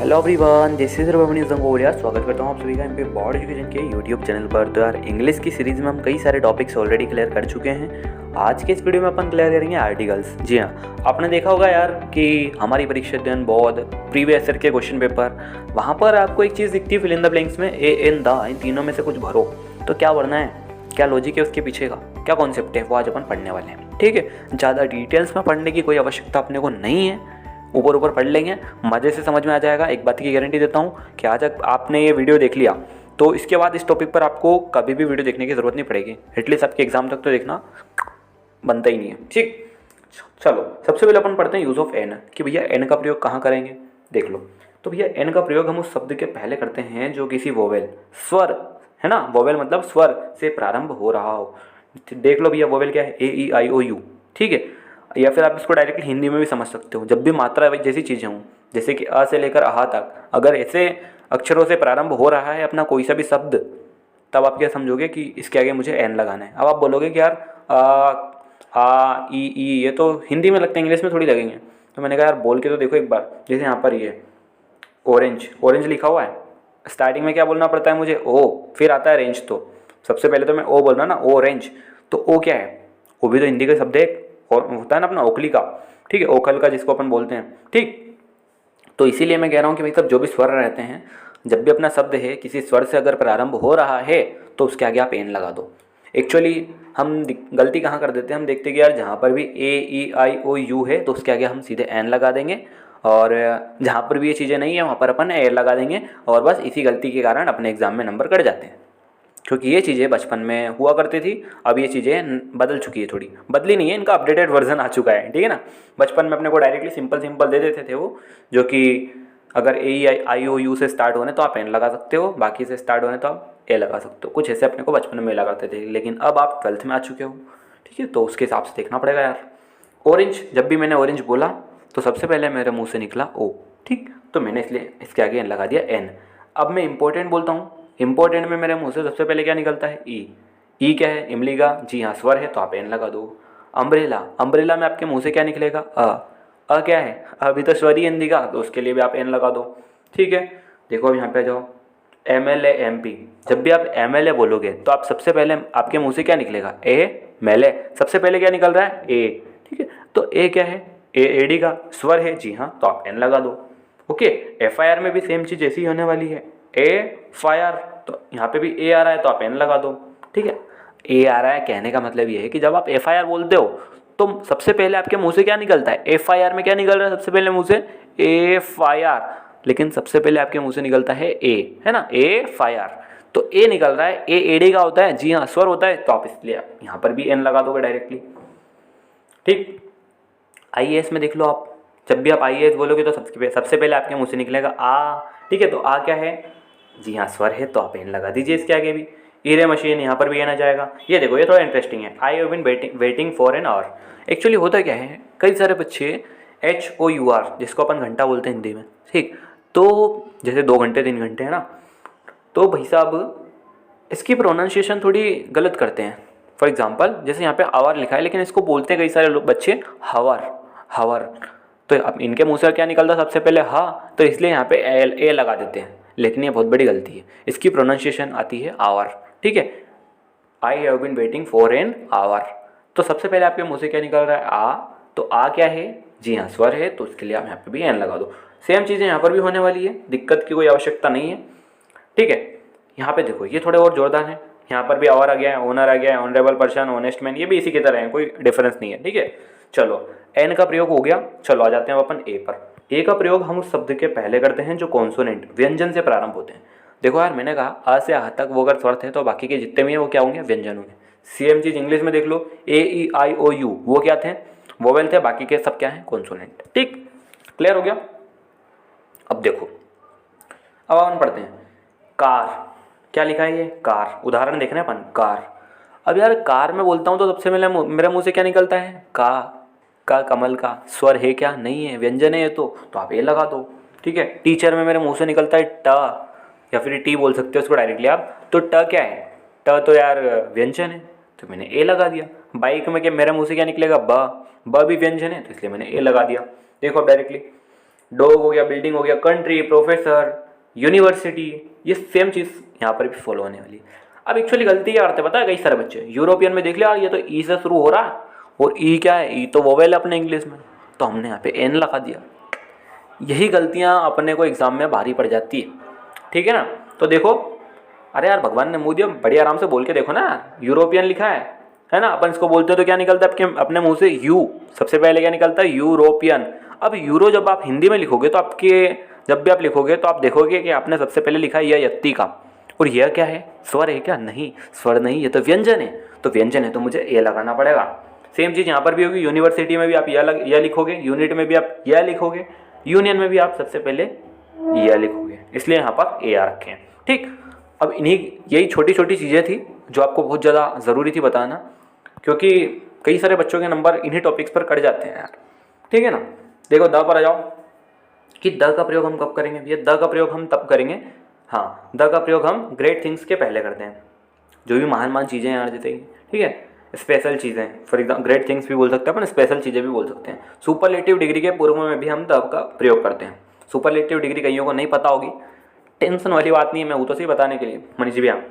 Hello everyone, this is Ravneesh Gangolia. स्वागत करता हूँ आप सभी का एमपी बोर्ड एजुकेशन के यूट्यूब चैनल पर। तो यार इंग्लिश की सीरीज़ में हम कई सारे टॉपिक्स ऑलरेडी क्लियर कर चुके हैं। आज के इस वीडियो में अपन क्लियर करेंगे आर्टिकल्स। जी हाँ, आपने देखा होगा यार कि हमारी परीक्षा दिन बहुत प्रीवियस ईयर के क्वेश्चन पेपर, वहाँ पर आपको एक चीज़ दिखती है, फिल इन द ब्लैंक्स में ए एन द, इन तीनों में से कुछ भरो। तो क्या भरना है, क्या लॉजिक है उसके पीछे का, क्या कॉन्सेप्ट है, वो आज अपन पढ़ने वाले हैं। ठीक है, ज़्यादा डिटेल्स में पढ़ने की कोई आवश्यकता अपने को नहीं है, ऊपर ऊपर पढ़ लेंगे, मज़े से समझ में आ जाएगा। एक बात की गारंटी देता हूँ कि आज आपने ये वीडियो देख लिया तो इसके बाद इस टॉपिक पर आपको कभी भी वीडियो देखने की ज़रूरत नहीं पड़ेगी। एटलीस्ट आपके एग्जाम तक तो देखना बनता ही नहीं है। ठीक, चलो सबसे पहले अपन पढ़ते हैं यूज़ ऑफ एन, कि भैया एन का प्रयोग कहाँ करेंगे। देख लो, तो भैया एन का प्रयोग हम उस शब्द के पहले करते हैं जो किसी वोवेल, स्वर है ना, वोवेल मतलब स्वर से प्रारंभ हो रहा हो। देख लो भैया, वोवेल क्या है, ए ई आई ओ यू। ठीक है, या फिर आप इसको डायरेक्टली हिंदी में भी समझ सकते हो। जब भी मात्रा जैसी चीज़ें हों, जैसे कि अ से लेकर आहा तक, अगर ऐसे अक्षरों से प्रारंभ हो रहा है अपना कोई सा भी शब्द, तब आप क्या समझोगे कि इसके आगे मुझे एन लगाना है। अब आप बोलोगे कि यार आ ई ये तो हिंदी में लगते हैं, इंग्लिश में थोड़ी लगेंगे। तो मैंने कहा यार बोल के तो देखो एक बार। जैसे यहाँ पर ये ऑरेंज, ऑरेंज लिखा हुआ है, स्टार्टिंग में क्या बोलना पड़ता है मुझे, ओ, फिर आता है रेंज। तो सबसे पहले तो मैं ओ बोल रहा ना, ऑरेंज। तो ओ क्या है, वो भी तो हिंदी का शब्द है, और होता है ना अपना ओखली का, ठीक है, ओखल का जिसको अपन बोलते हैं। ठीक, तो इसीलिए मैं कह रहा हूँ कि भाई सब जो भी स्वर रहते हैं, जब भी अपना शब्द है किसी स्वर से अगर प्रारंभ हो रहा है तो उसके आगे आप एन लगा दो। एक्चुअली हम गलती कहाँ कर देते हैं, हम देखते हैं कि यार जहाँ पर भी ए ई आई ओ यू है तो उसके आगे हम सीधे एन लगा देंगे, और जहाँ पर भी ये चीज़ें नहीं है वहाँ पर अपन ए लगा देंगे, और बस इसी गलती के कारण अपने एग्जाम में नंबर कट जाते हैं। क्योंकि ये चीज़ें बचपन में हुआ करती थी, अब ये चीज़ें बदल चुकी है, थोड़ी बदली नहीं है, इनका अपडेटेड वर्जन आ चुका है। ठीक है ना, बचपन में अपने को डायरेक्टली सिंपल सिंपल दे देते थे वो, जो कि अगर ए आई ओ यू से स्टार्ट होने तो आप एन लगा सकते हो, बाकी से स्टार्ट होने तो आप ए लगा सकते हो। कुछ ऐसे अपने को बचपन में लगाते थे, लेकिन अब आप 12th में आ चुके हो। ठीक है, तो उसके हिसाब से देखना पड़ेगा यार। ऑरेंज, जब भी मैंने ऑरेंज बोला तो सबसे पहले मेरे मुँह से निकला ओ। ठीक, तो मैंने इसलिए इसके आगे एन लगा दिया, एन। अब मैं इंपॉर्टेंट बोलता हूँ, इंपॉर्टेंट में मेरे मुंह से सबसे पहले क्या निकलता है, ई। ई क्या है, इमली का, जी हाँ स्वर है तो आप एन लगा दो। अम्ब्रेला, अम्ब्रेला में आपके मुंह से क्या निकलेगा, अ क्या है, अभी तो स्वर ही हिंदी का, तो उसके लिए भी आप एन लगा दो। ठीक है, देखो अब यहाँ पे जाओ, M L A M P. जब भी आप एम एल ए बोलोगे तो आप सबसे पहले आपके मुंह से क्या निकलेगा, ए मेले, सबसे पहले क्या निकल रहा है, ए। ठीक है, तो ए क्या है, ए एडी का स्वर है, जी हाँ, तो आप एन लगा दो। ओके, एफ आई आर में भी सेम चीज़ ऐसी होने वाली है, ए फायर, तो यहाँ पे भी ए आ रहा है तो आप एन लगा दो। ठीक है, ए आ रहा है कहने का मतलब ये है कि जब आप एफ आई आर बोलते हो तो सबसे पहले आपके मुंह से क्या निकलता है, एफ आई आर में क्या निकल रहा है सबसे पहले मुंह से, ए फायर, लेकिन सबसे पहले आपके मुंह से निकलता है ए, है ना, ए फायर। तो ए निकल रहा है, ए एडी का होता है, जी हाँ स्वर होता है, तो आप इसलिए आप यहाँ पर भी एन लगा दोगे डायरेक्टली। ठीक, आई ए एस में देख लो आप, जब भी आप आई ए एस बोलोगे तो सबसे पहले आपके मुंह से निकलेगा आ। ठीक है, तो आ क्या है, जी हाँ स्वर है, तो आप एन लगा दीजिए इसके आगे भी। ईरे मशीन, यहाँ पर भी एन आ जाएगा। ये देखो, ये थोड़ा इंटरेस्टिंग है, I have been waiting for an hour. Actually होता क्या है, कई सारे बच्चे एच ओ यू आर, जिसको अपन घंटा बोलते हैं हिंदी में, ठीक, तो जैसे 2 घंटे 3 घंटे है ना, तो भाई साहब इसकी प्रोनाउंसिएशन थोड़ी गलत करते हैं। फॉर एग्जाम्पल जैसे यहाँ पे आवर लिखा है, लेकिन इसको बोलते हैं कई सारे लोग बच्चे हवर, हवर। तो अब इनके मुंह से क्या निकलता है सबसे पहले, हा, तो इसलिए यहाँ पे एल ए लगा देते हैं, लेकिन ये बहुत बड़ी गलती है। इसकी प्रोनाउंसिएशन आती है आवर। ठीक है, I have been waiting for an hour, तो सबसे पहले आपके मुंह से क्या निकल रहा है, आ, तो आ क्या है, जी हाँ स्वर है, तो उसके लिए आप यहाँ पे भी एन लगा दो। सेम चीज़ें यहाँ पर भी होने वाली है, दिक्कत की कोई आवश्यकता नहीं है। ठीक है, यहाँ पे देखो ये थोड़े और जोरदार हैं, यहाँ पर भी आवर आ गया है, ओनर आ गया है, ऑनरेबल पर्सन, ऑनेस्ट मैन, ये भी इसी की तरह है, कोई डिफरेंस नहीं है। ठीक है, चलो एन का प्रयोग हो गया। चलो आ जाते हैं अपन ए पर। ए का प्रयोग हम उस शब्द के पहले करते हैं जो कॉन्सोनेंट, व्यंजन से प्रारंभ होते हैं। देखो यार, मैंने कहा आ से आ तक वो अगर स्वर थे तो बाकी के जितने भी हैं वो क्या होंगे, व्यंजन होंगे। सेम चीज इंग्लिश में देख लो, ए ई आई ओ यू, वो क्या थे, वोवेल थे, बाकी के सब क्या है, कॉन्सोनेंट। ठीक, क्लियर हो गया। अब देखो, अब अपन पढ़ते हैं कार। क्या लिखा है ये, कार, उदाहरण देख रहे हैं अपन, कार। अब यार कार में बोलता हूँ तो सबसे पहले मेरे मुंह से क्या निकलता है, का कमल का, स्वर है क्या, नहीं है, व्यंजन है ये तो आप ये लगा दो। ठीक है, टीचर में मेरे मुंह से निकलता है ट, या फिर टी बोल सकते हो उसको डायरेक्टली आप, तो ट क्या है, ट तो यार व्यंजन है, तो मैंने ए लगा दिया। बाइक में क्या मेरे मुंह से क्या निकलेगा, ब भी व्यंजन है, तो इसलिए मैंने ए लगा दिया। देखो अब डायरेक्टली डॉग हो गया, बिल्डिंग हो गया, कंट्री, प्रोफेसर, यूनिवर्सिटी, ये सेम चीज़ यहाँ पर भी फॉलो होने वाली है। अब एक्चुअली गलती क्या करते हैं पता है कई सारे बच्चे, यूरोपियन में देख लिया यार ये तो ई से शुरू हो रहा है, और ई क्या है, ई तो वोवेल है अपने इंग्लिश में, तो हमने यहाँ पे एन लगा दिया। यही गलतियाँ अपने को एग्ज़ाम में भारी पड़ जाती है, ठीक है ना। तो देखो, अरे यार भगवान ने मुँह दिया, बड़ी आराम से बोल के देखो ना, यूरोपियन लिखा है ना, अपन इसको बोलते हैं तो क्या निकलता है आपके अपने मुंह से, यू, सबसे पहले क्या निकलता है, यूरोपियन। अब यूरो जब आप हिंदी में लिखोगे तो आपके, जब भी आप लिखोगे तो आप देखोगे कि आपने सबसे पहले लिखा है यह यत्ती का, और यह क्या है, स्वर है क्या, नहीं स्वर नहीं, ये तो व्यंजन है, तो व्यंजन है तो मुझे ए लगाना पड़ेगा। सेम चीज़ यहाँ पर भी होगी, यूनिवर्सिटी में भी आप यह लिखोगे, यूनिट में भी आप यह लिखोगे, यूनियन में भी आप सबसे पहले यह लिखोगे, इसलिए यहाँ पर ए आ रखे हैं, ठीक। अब इन्हीं, यही छोटी छोटी चीज़ें थी जो आपको बहुत ज़्यादा ज़रूरी थी बताना, क्योंकि कई सारे बच्चों के नंबर इन्हीं टॉपिक्स पर कट जाते हैं यार, ठीक है ना। देखो द पर आ जाओ, कि द का प्रयोग हम कब करेंगे, ये द का प्रयोग हम तब करेंगे, हाँ द का प्रयोग हम ग्रेट थिंग्स के पहले करते हैं, जो भी महान महान चीज़ें यार जैसे, ठीक है, स्पेशल चीज़ें, फॉर एग्जाम्पल ग्रेट थिंग्स भी बोल सकते हैं अपन, स्पेशल चीज़ें भी बोल सकते हैं। सुपरलेटिव डिग्री के पूर्व में भी हम द का प्रयोग करते हैं। सुपरलेटिव डिग्री कईयों को नहीं पता होगी, टेंशन वाली बात नहीं है, मैं हूँ तो सही बताने के लिए, मनीष भैया,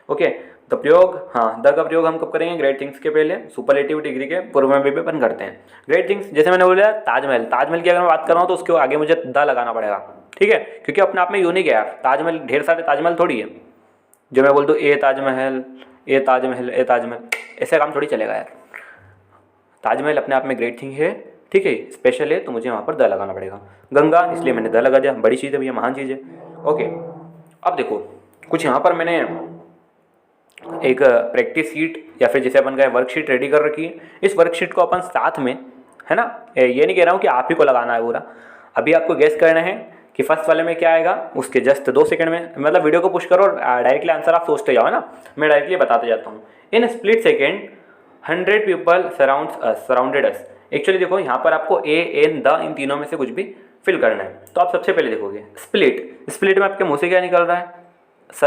ओके। द प्रयोग, हाँ द का प्रयोग हम कब करेंगे, ग्रेट थिंग्स के पहले, सुपरलेटिव डिग्री के पूर्व में भी अपन करते हैं। ग्रेट थिंग्स जैसे मैंने बोला ताजमहल, ताजमहल की अगर मैं बात कर रहा हूँ तो उसके आगे मुझे द लगाना पड़ेगा, ठीक है, क्योंकि अपने आप में यूनिक है यार, ताजमहल ढेर सारे ताजमहल थोड़ी है, जो मैं बोल दूँ ए ताजमहल, ए ताजमहल, ए ताजमहल, ऐसे काम थोड़ी चलेगा यार। ताजमहल अपने आप में ग्रेट थिंग है, ठीक है, स्पेशल है, तो मुझे वहाँ पर द लगाना पड़ेगा। गंगा, इसलिए मैंने द लगा दिया, बड़ी चीज़ है भैया, महान चीज़ है, ओके। अब देखो कुछ यहाँ पर मैंने एक प्रैक्टिस शीट या फिर जैसे अपन का वर्कशीट रेडी कर रखी है, इस वर्कशीट को अपन साथ में, है ना, ये नहीं कह रहा हूँ कि आप ही को लगाना है पूरा, अभी आपको गेस करना है कि फर्स्ट वाले में क्या आएगा, उसके जस्ट 2 सेकंड में, मतलब वीडियो को पुश करो और डायरेक्टली आंसर आप सोचते जाओ, है ना, मैं डायरेक्टली बताते जाता हूँ। इन स्प्लिट सेकेंड 100 पीपल सराउंडेड अस। एक्चुअली देखो यहाँ पर आपको ए एन द इन तीनों में से कुछ भी फिल करना है, तो आप सबसे पहले देखोगे स्प्लिट, स्प्लिट में आपके मुँह से क्या निकल रहा है, स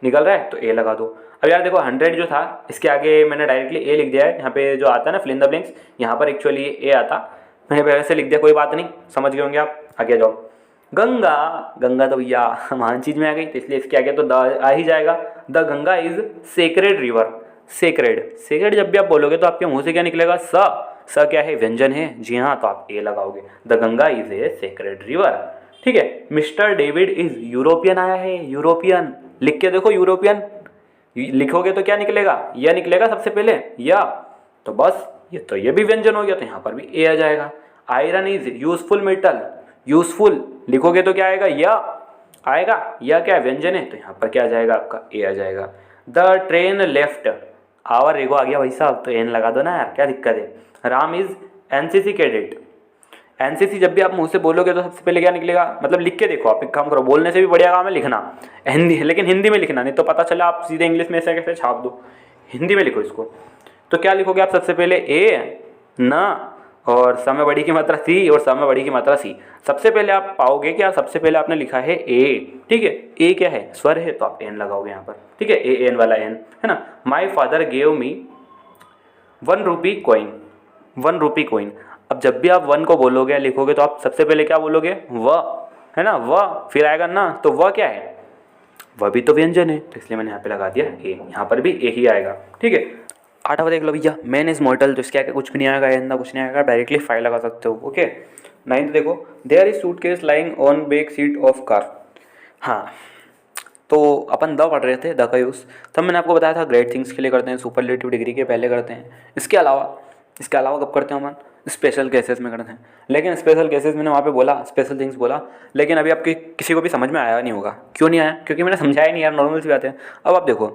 निकल रहा है तो ए लगा दो। अब यार देखो 100 जो था इसके आगे मैंने डायरेक्टली ए लिख दिया है, यहाँ पे जो आता है ना फिल इन द ब्लैंक्स, यहाँ पर एक्चुअली ए आता, मैंने वैसे लिख दिया, कोई बात नहीं, समझ गए होंगे आप, आगे जाओ। गंगा, गंगा तो भैया महान चीज़ में आ गई, तो इसलिए इसके आगे तो द आ ही जाएगा, the Ganga is sacred river. Sacred, sacred जब भी आप बोलोगे तो आपके मुंह से क्या निकलेगा, स क्या है, व्यंजन है, जी हाँ, तो आप ए लगाओगे, the Ganga is a sacred river, ठीक है। मिस्टर डेविड इज यूरोपियन आया है, यूरोपियन लिख के देखो, यूरोपियन लिखोगे तो क्या निकलेगा, यह निकलेगा सबसे पहले, या तो बस ये भी व्यंजन हो गया, तो यहाँ पर भी ए आ जाएगा। Iron is useful metal, useful लिखोगे तो क्या आएगा, या आएगा, या क्या व्यंजन है, तो यहाँ पर क्या आ जाएगा आपका, ए आ जाएगा। द ट्रेन लेफ्ट आवर रेगो आ गया भाई साहब, तो एन लगा दो ना यार, क्या दिक्कत है। Ram is NCC cadet, NCC जब भी आप मुंह से बोलोगे तो सबसे पहले क्या निकलेगा, मतलब लिख के देखो, आप एक काम करो, बोलने से भी बढ़िया काम है लिखना, हिंदी, लेकिन हिंदी में लिखना, नहीं तो पता चला आप सीधे इंग्लिश में ऐसे कैसे छाप दो, हिंदी में लिखो इसको। तो क्या लिखोगे आप सबसे पहले, ए न, और स में बड़ी की मात्रा सी, और स में बड़ी की मात्रा सी। सबसे पहले आप पाओगे कि सबसे पहले आपने लिखा है ए, ठीक है, ए क्या है, स्वर है, तो आप एन लगाओगे यहाँ पर, ठीक है, ए एन वाला एन, है ना। My father gave me 1 rupee coin, 1 rupee coin. अब जब भी आप 1 को बोलोगे लिखोगे तो आप सबसे पहले क्या बोलोगे, व, है ना, व, फिर आएगा ना, तो व क्या है, वह भी तो व्यंजन है, तो इसलिए मैंने यहाँ पे लगा दिया ए, यहाँ पर भी ए ही आएगा, ठीक है। 8वां देख लो भैया, मैन इज मॉर्टल, तो इसके आगे कुछ भी नहीं आएगा, एंदा कुछ नहीं आएगा, डायरेक्टली 5 लगा सकते हो, ओके। 9th देखो, there is suitcase lying on back seat of car. हाँ, तो अपन द पढ़ रहे थे, द का यूज़ तब मैंने आपको बताया था ग्रेट थिंग्स के लिए करते हैं, सुपरलेटिव डिग्री के पहले करते हैं, इसके अलावा कब करते हैं अपन, स्पेशल केसेस में करते हैं। लेकिन स्पेशल केसेस मैंने वहाँ पे बोला, स्पेशल थिंग्स बोला, लेकिन अभी आपके किसी को भी समझ में आया नहीं होगा, क्यों नहीं आया, क्योंकि मैंने समझाया नहीं यार, नॉर्मल सी बात है। अब आप देखो,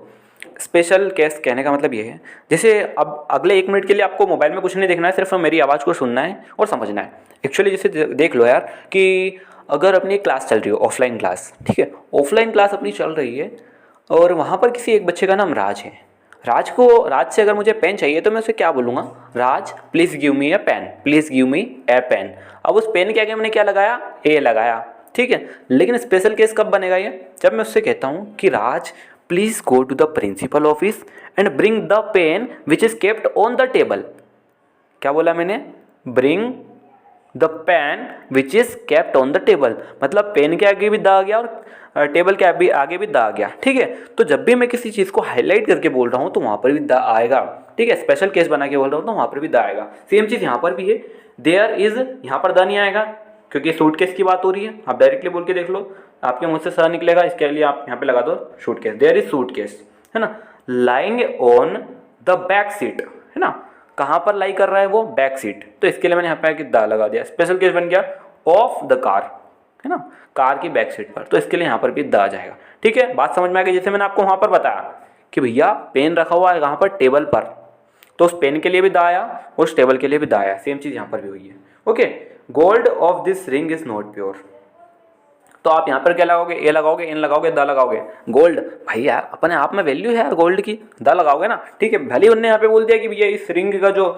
स्पेशल केस कहने का मतलब ये है, जैसे अब अगले 1 मिनट के लिए आपको मोबाइल में कुछ नहीं देखना है, सिर्फ मेरी आवाज़ को सुनना है और समझना है। एक्चुअली जैसे देख लो यार कि अगर अपनी क्लास चल रही हो, ऑफलाइन क्लास, ठीक है, ऑफलाइन क्लास अपनी चल रही है और वहाँ पर किसी एक बच्चे का नाम राज है, राज से अगर मुझे पेन चाहिए तो मैं उसे क्या बोलूँगा, Raj please give me a pen, please give me a pen. अब उस पेन के आगे मैंने क्या लगाया, ए लगाया, ठीक है। लेकिन स्पेशल केस कब बनेगा ये, जब मैं उससे कहता हूँ कि Raj please go to the principal office and bring the pen which is kept on the table. क्या बोला मैंने, bring the pen which is kept on the table, मतलब पेन के आगे भी द आ गया और टेबल के आगे भी द आ गया। ठीक है, तो जब भी मैं किसी चीज़ को हाईलाइट करके बोल रहा हूँ तो वहाँ पर भी द आएगा। ठीक है, स्पेशल केस बना के बोल रहा हूँ तो वहाँ पर भी द आएगा। सेम चीज़ यहाँ पर भी है, देयर इज, यहाँ पर द नहीं आएगा क्योंकि सूटकेस की बात हो रही है। आप डायरेक्टली बोल के देख लो, आपके मुँह से स निकलेगा, इसके लिए आप यहाँ पे लगा दो सूटकेस, देयर इज सूटकेस, है ना। Lying on the back seat, है ना, कहाँ पर लाई कर रहा है वो, बैक सीट, तो इसके लिए मैंने यहाँ पे आके द लगा दिया। स्पेशल केस बन गया ऑफ द कार, है ना, कार की बैक सीट पर, तो इसके लिए यहाँ पर भी द आ जाएगा। ठीक है, बात समझ में आ गई। जैसे मैंने आपको वहाँ पर बताया कि भैया पेन रखा हुआ है कहाँ पर, टेबल पर, तो उस पेन के लिए भी द आया, उस टेबल के लिए भी द आया। सेम चीज़ यहाँ पर भी हुई है। Okay, gold of this ring is not pure, तो आप यहाँ पर क्या लगाओगे, ए लगाओगे, एन लगाओगे, द लगाओगे। गोल्ड, भाई यार अपने आप में वैल्यू है यार गोल्ड की, द लगाओगे ना। ठीक है, भले उनने यहाँ पे बोल दिया कि भैया इस रिंग का जो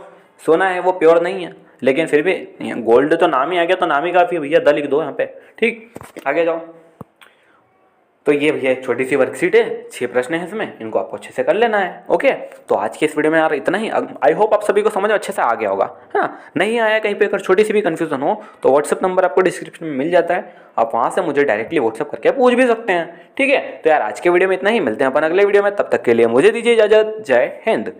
सोना है वो प्योर नहीं है, लेकिन फिर भी गोल्ड तो नाम ही आ गया, तो नाम ही काफ़ी है भैया, द लिख दो यहाँ पे। ठीक, आगे जाओ। तो ये भैया एक छोटी सी वर्कशीट है, 6 प्रश्न है इसमें, इनको आपको अच्छे से कर लेना है। ओके, तो आज के इस वीडियो में यार इतना ही। आई होप आप सभी को समझ अच्छे से आ गया होगा, है ना। नहीं आया कहीं पे अगर छोटी सी भी कंफ्यूजन हो तो व्हाट्सअप नंबर आपको डिस्क्रिप्शन में मिल जाता है, आप वहाँ से मुझे डायरेक्टली व्हाट्सअप करके पूछ भी सकते हैं। ठीक है, तो यार आज के वीडियो में इतना ही, मिलते हैं अपन अगले वीडियो में, तब तक के लिए मुझे दीजिए इजाजत। जय हिंद।